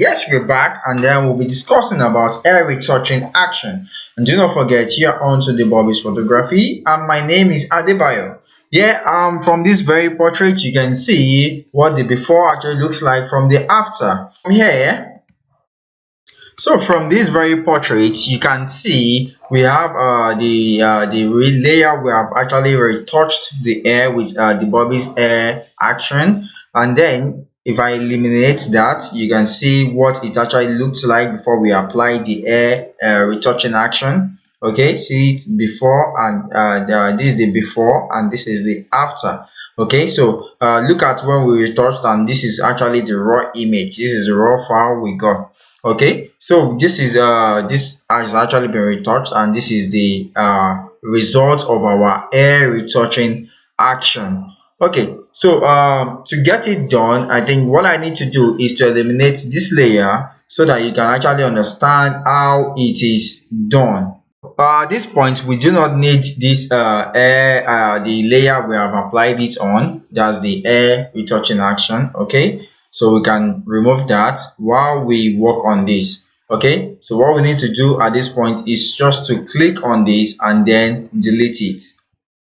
yes, we're back, and then we'll be discussing about air retouching action. And do not forget, you're on to the Bobby's photography, and my name is Adebayo. Yeah, from this very portrait, you can see what the before actually looks like from the after. Here, so from this very portrait, you can see we have the layer. We have actually retouched the air with the Bobby's air action, and then if I eliminate that, you can see what it actually looks like before we apply the air retouching action. Okay, see it before, and this is the before and this is the after. Okay, so look at when we retouched, and this is actually the raw image. This is the raw file we got. Okay, so this has actually been retouched, and this is the result of our air retouching action. Okay, so to get it done, I think what I need to do is to eliminate this layer so that you can actually understand how it is done. At this point, we do not need this the layer we have applied it on. That's the air retouching action. Okay, so we can remove that while we work on this. Okay, so what we need to do at this point is just to click on this and then delete it.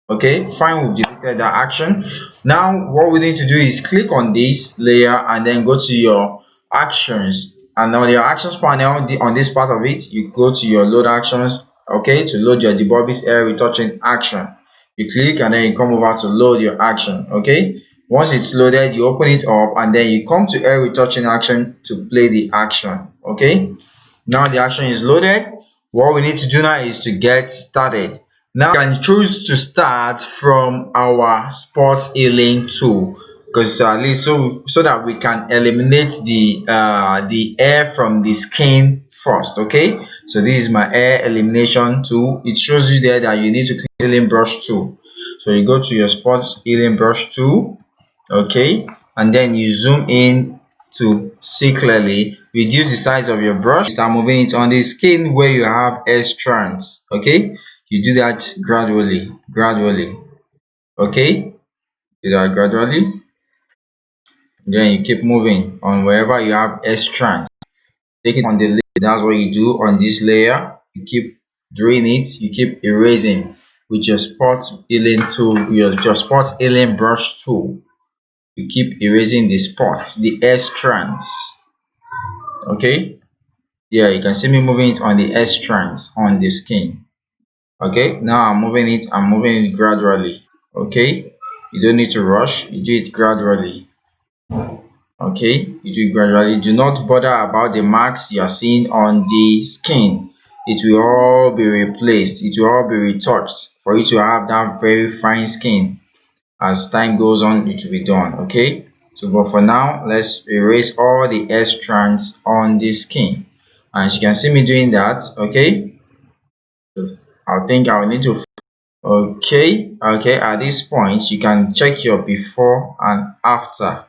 Okay, fine, we've deleted that action. Now what we need to do is click on this layer and then go to your actions, and on your actions panel, on this part of it, you go to your load actions. Okay, to load your deebobbys air retouching action, you click and then you come over to load your action. Okay, once it's loaded, you open it up and then you come to air retouching action to play the action. Okay, now the action is loaded. What we need to do now is to get started. Now we can choose to start from our spot healing tool, because at least so that we can eliminate the air from the skin first. Okay, so this is my air elimination tool. It shows you there that you need to click healing brush tool. So you go to your spot healing brush tool. Okay, and then you zoom in to see clearly. Reduce the size of your brush. Start moving it on the skin where you have hair strands. Okay, you do that gradually. Okay, do that gradually. Then you keep moving on wherever you have hair strands. Take it on the layer. That's what you do on this layer. You keep doing it. You keep erasing with your spot healing tool, your spot healing brush tool. You keep erasing the spots, the hair strands. Okay, yeah, you can see me moving it on the hair strands on the skin. Okay, now I'm moving it gradually. Okay, you don't need to rush, you do it gradually. Okay, you do it gradually. Do not bother about the marks you are seeing on the skin. It will all be replaced, it will all be retouched for you to have that very fine skin. As time goes on, it will be done. Okay, so but for now, let's erase all the hair strands on the skin, and as you can see me doing that. Okay, I think I will need to. Okay, at this point you can check your before and after.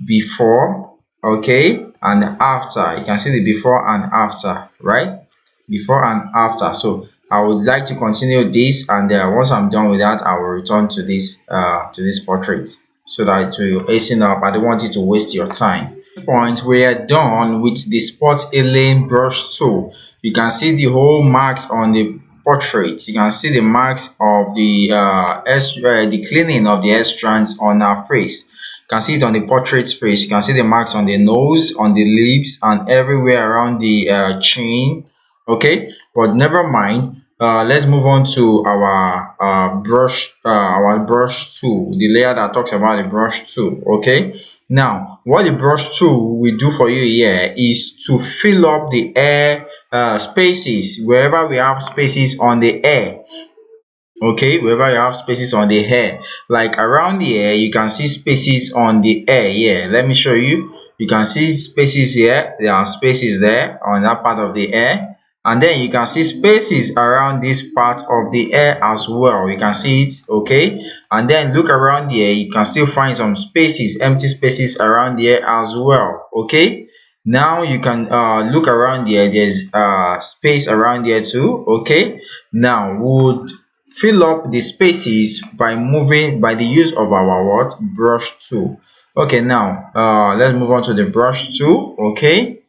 Before, okay, and after. You can see the before and after, right? Before and after. So I would like to continue this, and once I'm done with that, I will return to this portrait so that to hasten up. I don't want you to waste your time. At this point, we are done with the spot healing brush tool. You can see the whole marks on the portrait. You can see the marks of the cleaning of the hair strands on our face. You can see it on the portrait's face. You can see the marks on the nose, on the lips, and everywhere around the chin. Okay, but never mind. Let's move on to our brush tool, the layer that talks about the brush tool. Okay, now what the brush tool will do for you here is to fill up the air spaces wherever we have spaces on the hair. Okay, wherever you have spaces on the hair, like around the hair, you can see spaces on the hair here. Let me show you. You can see spaces here. There are spaces there on that part of the hair, and then you can see spaces around this part of the hair as well. You can see it. Okay, and then look around here. You can still find some spaces, empty spaces around here as well. Okay, now you can look around here. There's space around here too. Okay, now would fill up the spaces by the use of our brush tool. Okay, now let's move on to the brush tool. Okay,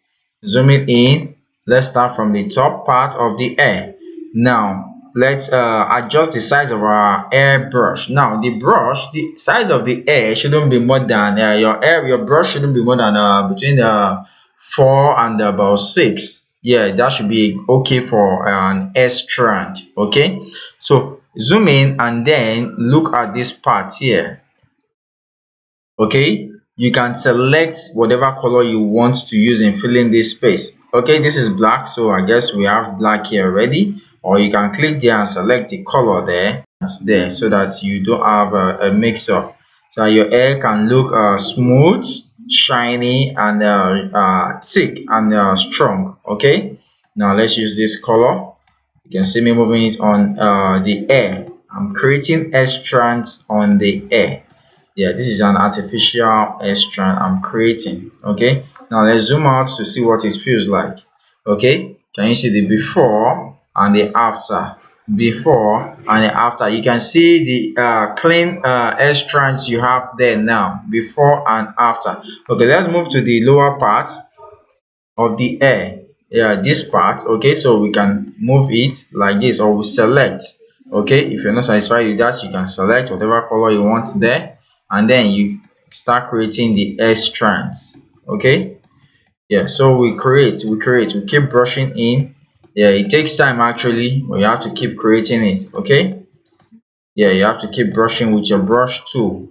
Zooming in, let's start from the top part of the hair. Now let's adjust the size of our hair brush. Now the size of the hair shouldn't be more than your brush shouldn't be more than between 4 and about 6. Yeah, that should be okay for an hair strand. Okay, so zoom in and then look at this part here. Okay, you can select whatever color you want to use in filling this space. Okay, this is black, so I guess we have black here already. Or you can click there and select the color there, that's there, so that you don't have a mix up, so your hair can look smooth, shiny, and thick and strong. Okay, now let's use this color. You can see me moving it on the hair. I'm creating hair strands on the hair. Yeah, this is an artificial hair strand I'm creating. Okay, now let's zoom out to see what it feels like. Okay, can you see the before and the after? Before and the after. You can see the clean hair strands you have there now, before and after. Okay, let's move to the lower part of the hair. Yeah, this part. Okay, so we can move it like this, or we select. Okay, if you're not satisfied with that, you can select whatever color you want there, and then you start creating the hair strands. Okay, yeah, so we keep brushing in. Yeah, it takes time actually, but you have to keep creating it. Okay, yeah, you have to keep brushing with your brush tool.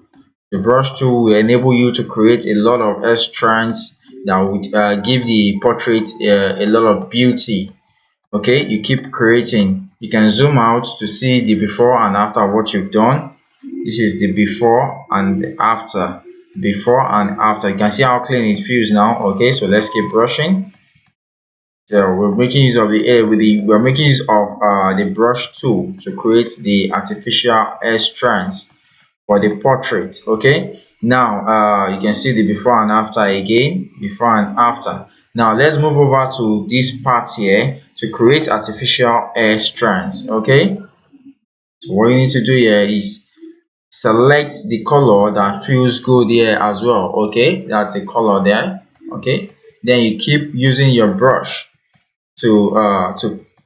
The brush tool will enable you to create a lot of hair strands that would give the portrait a lot of beauty. Okay, you keep creating. You can zoom out to see the before and after what you've done. This is the before and the after. Before and after. You can see how clean it feels now. Okay, so let's keep brushing. So we're making use of the hair we're making use of the brush tool to create the artificial hair strands for the portrait. Okay, now you can see the before and after again, before and after. Now let's move over to this part here to create artificial hair strands. Okay, so what you need to do here is select the color that feels good here as well. Okay, that's a color there. Okay, then you keep using your brush to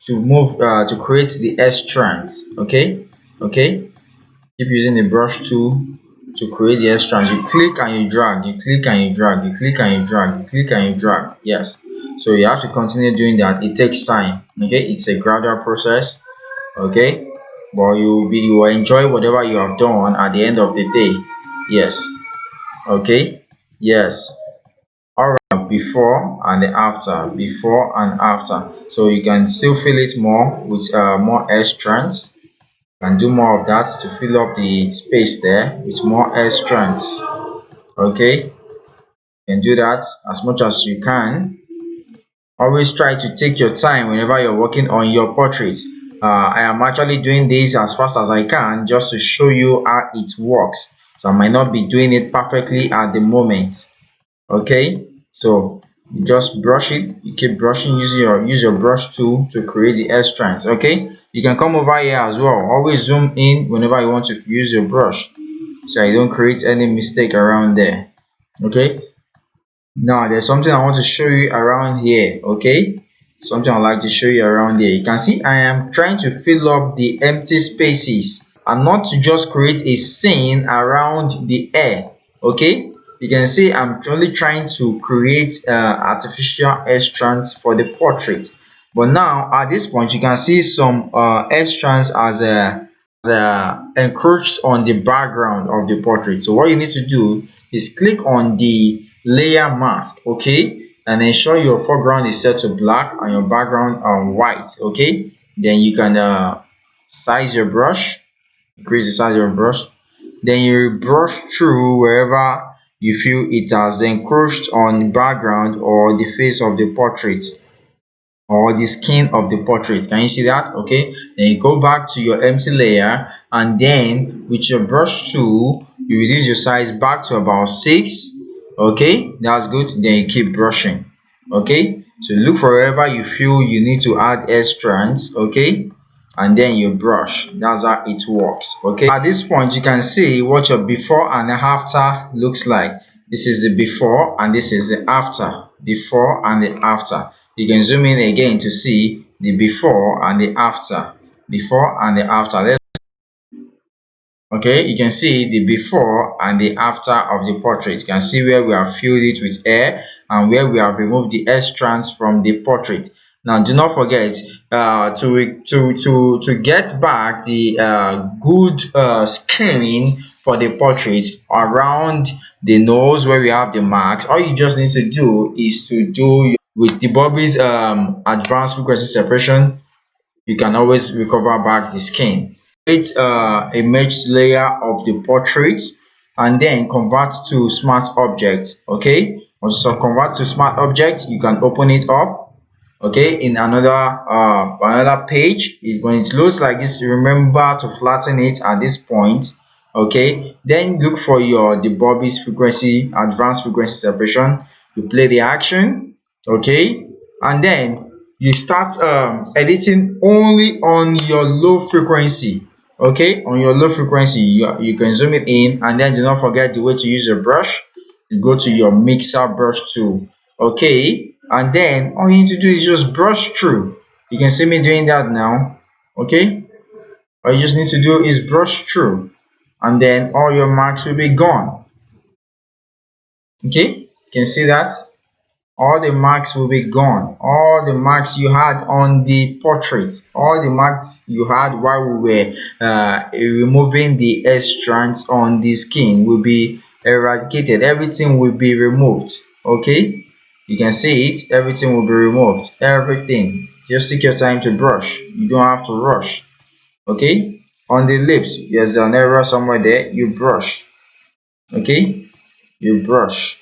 move to create the hair strands. Okay, keep using the brush tool to create the hair strands. You click and you drag, you click and you drag, you click and you drag, you click and you drag. Yes, so you have to continue doing that. It takes time. Okay, it's a gradual process. Okay, but you will enjoy whatever you have done at the end of the day. Yes. Okay, yes. All right, before and the after, before and after, so you can still fill it more with more hair strands. And do more of that to fill up the space there with more hair strands. Okay, you can do that as much as you can. Always try to take your time whenever you're working on your portrait. I am actually doing this as fast as I can just to show you how it works, so I might not be doing it perfectly at the moment. Okay, so you just brush it, you keep brushing, use your brush tool to create the hair strands. Okay, you can come over here as well. Always zoom in whenever you want to use your brush, so you don't create any mistake around there. Okay, now there's something I want to show you around here. Okay, something I'd like to show you around here. You can see I am trying to fill up the empty spaces and not to just create a scene around the hair. Okay, you can see I'm only trying to create artificial hair strands for the portrait. But now at this point you can see some hair strands as encroached on the background of the portrait. So what you need to do is click on the layer mask. Okay, and ensure your foreground is set to black and your background white. Okay, then you can size your brush, increase the size of your brush, then you brush through wherever you feel it has encroached on the background or the face of the portrait or the skin of the portrait. Can you see that? Okay, then you go back to your empty layer, and then with your brush tool you reduce your size back to about 6. Okay, that's good. Then you keep brushing. Okay, so look for wherever you feel you need to add hair strands. Okay, and then you brush. That's how it works. Okay, at this point you can see what your before and after looks like. This is the before and this is the after. before and the after. You can zoom in again to see the before and the after. Before and the after. Okay, you can see the before and the after of the portrait. You can see where we have filled it with air and where we have removed the air strands from the portrait. Now, do not forget to get back the good skin for the portrait around the nose where we have the marks. All you just need to do is to do with the deebobbys advanced frequency separation. You can always recover back the skin. Create a merged layer of the portrait and then convert to smart object. Okay, so convert to smart object, you can open it up, okay, in another page. When it looks like this, remember to flatten it at this point. Okay, then look for your deebobbys frequency advanced frequency separation. You play the action, okay, and then you start editing only on your low frequency. Okay, on your low frequency, you can zoom it in, and then do not forget the way to use your brush. You go to your mixer brush tool, okay, and then all you need to do is just brush through. You can see me doing that now. Okay, all you just need to do is brush through, and then all your marks will be gone. Okay, you can see that all the marks will be gone. All the marks you had on the portrait, all the marks you had while we were removing the hair strands on the skin will be eradicated. Everything will be removed. Okay, you can see it, everything will be removed. Everything. Just take your time to brush. You don't have to rush. Okay, on the lips there's an error somewhere there. You brush. Okay, you brush.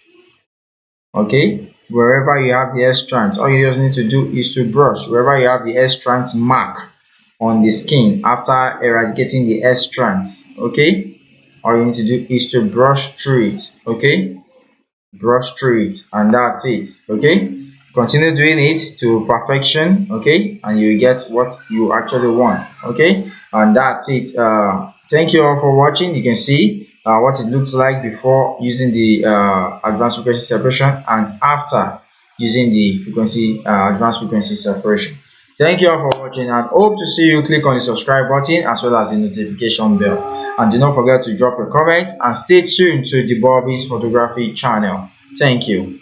Okay, wherever you have the hair strands, all you just need to do is to brush wherever you have the hair strands mark on the skin after eradicating the hair strands. Okay, all you need to do is to brush through it. Okay, brush through it, and that's it. Okay, continue doing it to perfection. Okay, and you get what you actually want. Okay, and that's it. Thank you all for watching. You can see what it looks like before using the advanced frequency separation and after using the advanced frequency separation. Thank you all for watching, and hope to see you click on the subscribe button as well as the notification bell. And do not forget to drop a comment and stay tuned to the deebobbys photography channel. Thank you.